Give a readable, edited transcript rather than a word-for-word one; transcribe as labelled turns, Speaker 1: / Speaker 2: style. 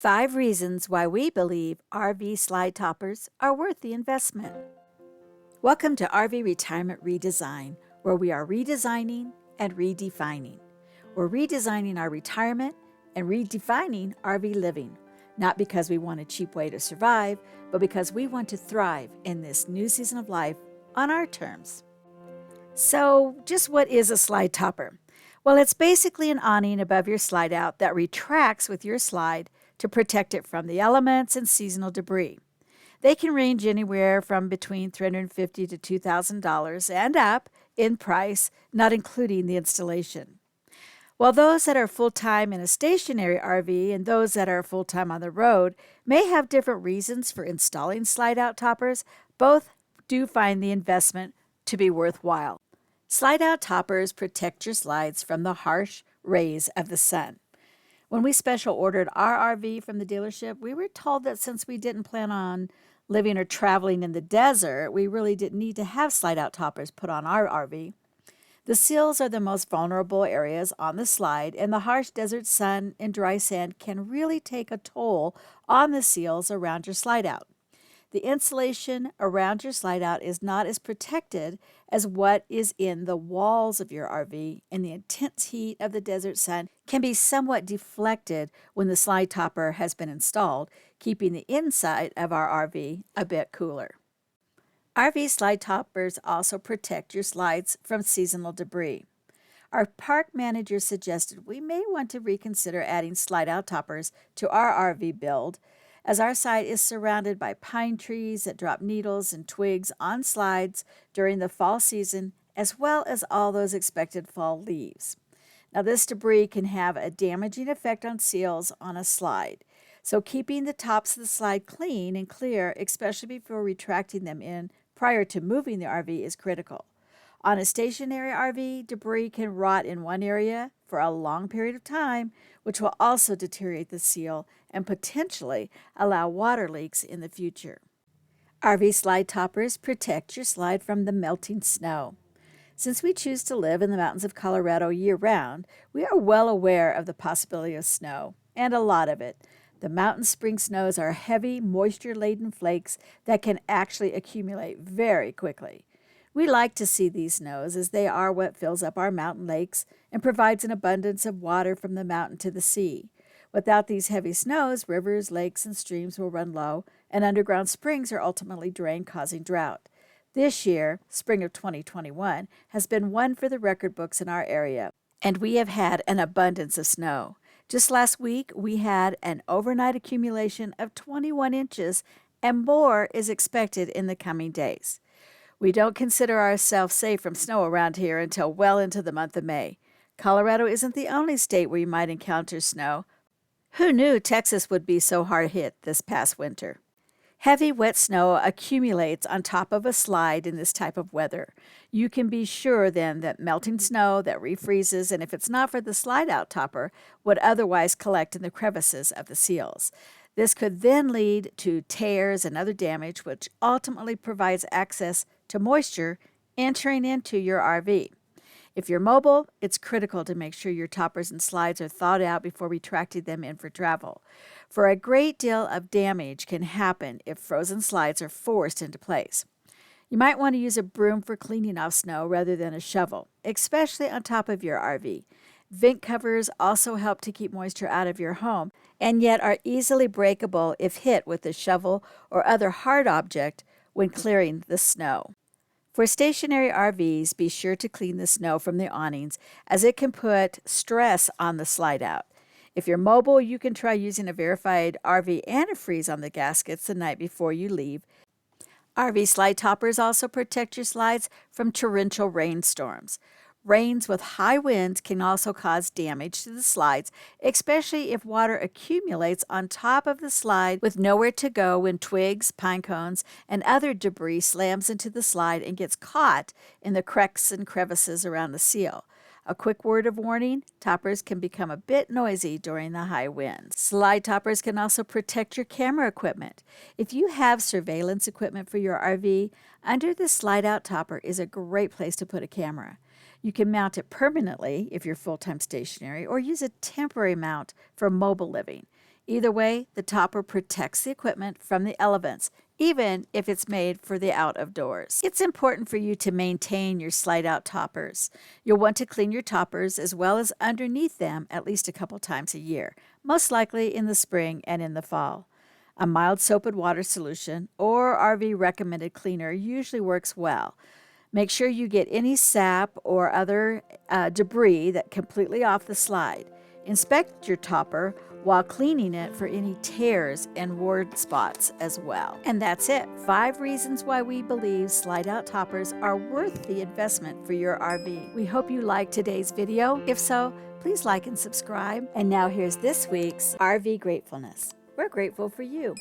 Speaker 1: 5 reasons why we believe RV slide toppers are worth the investment. Welcome to RV Retirement Redesign, where we are redesigning and redefining. We're redesigning our retirement and redefining RV living, not because we want a cheap way to survive, but because we want to thrive in this new season of life on our terms. So, just what is a slide topper? Well, it's basically an awning above your slide out that retracts with your slide to protect it from the elements and seasonal debris. They can range anywhere from between $350 to $2,000 and up in price, not including the installation. While those that are full-time in a stationary RV and those that are full-time on the road may have different reasons for installing slide-out toppers, both do find the investment to be worthwhile. Slide-out toppers protect your slides from the harsh rays of the sun. When we special ordered our RV from the dealership, we were told that since we didn't plan on living or traveling in the desert, we really didn't need to have slide-out toppers put on our RV. The seals are the most vulnerable areas on the slide, and the harsh desert sun and dry sand can really take a toll on the seals around your slide-out. The insulation around your slide-out is not as protected as what is in the walls of your RV, and the intense heat of the desert sun can be somewhat deflected when the slide topper has been installed, keeping the inside of our RV a bit cooler. RV slide toppers also protect your slides from seasonal debris. Our park manager suggested we may want to reconsider adding slide-out toppers to our RV build, as our site is surrounded by pine trees that drop needles and twigs on slides during the fall season, as well as all those expected fall leaves. Now, this debris can have a damaging effect on seals on a slide, so keeping the tops of the slide clean and clear, especially before retracting them in prior to moving the RV, is critical. On a stationary RV, debris can rot in one area for a long period of time, which will also deteriorate the seal and potentially allow water leaks in the future. RV slide toppers protect your slide from the melting snow. Since we choose to live in the mountains of Colorado year-round, we are well aware of the possibility of snow, and a lot of it. The mountain spring snows are heavy, moisture-laden flakes that can actually accumulate very quickly. We like to see these snows as they are what fills up our mountain lakes and provides an abundance of water from the mountain to the sea. Without these heavy snows, rivers, lakes, and streams will run low, and underground springs are ultimately drained, causing drought. This year, spring of 2021, has been one for the record books in our area, and we have had an abundance of snow. Just last week, we had an overnight accumulation of 21 inches, and more is expected in the coming days. We don't consider ourselves safe from snow around here until well into the month of May. Colorado isn't the only state where you might encounter snow. Who knew Texas would be so hard hit this past winter? Heavy, wet snow accumulates on top of a slide in this type of weather. You can be sure then that melting snow that refreezes, and if it's not for the slide-out topper, would otherwise collect in the crevices of the seals. This could then lead to tears and other damage, which ultimately provides access to moisture entering into your RV. If you're mobile, it's critical to make sure your toppers and slides are thawed out before retracting them in for travel. For a great deal of damage can happen if frozen slides are forced into place. You might want to use a broom for cleaning off snow rather than a shovel, especially on top of your RV. Vent covers also help to keep moisture out of your home, and yet are easily breakable if hit with a shovel or other hard object when clearing the snow. For stationary RVs, be sure to clean the snow from the awnings, as it can put stress on the slide-out. If you're mobile, you can try using a verified RV antifreeze on the gaskets the night before you leave. RV slide toppers also protect your slides from torrential rainstorms. Rains with high winds can also cause damage to the slides, especially if water accumulates on top of the slide with nowhere to go when twigs, pine cones, and other debris slams into the slide and gets caught in the cracks and crevices around the seal. A quick word of warning, toppers can become a bit noisy during the high winds. Slide toppers can also protect your camera equipment. If you have surveillance equipment for your RV, under the slide-out topper is a great place to put a camera. You can mount it permanently if you're full-time stationary, or use a temporary mount for mobile living. Either way, the topper protects the equipment from the elements, even if it's made for the out of doors. It's important for you to maintain your slide-out toppers. You'll want to clean your toppers as well as underneath them at least a couple times a year, most likely in the spring and in the fall. A mild soap and water solution or RV recommended cleaner usually works well. Make sure you get any sap or other debris that completely off the slide. Inspect your topper while cleaning it for any tears and worn spots as well. And that's it. 5 reasons why we believe slide-out toppers are worth the investment for your RV. We hope you liked today's video. If so, please like and subscribe. And now here's this week's RV Gratefulness. We're grateful for you.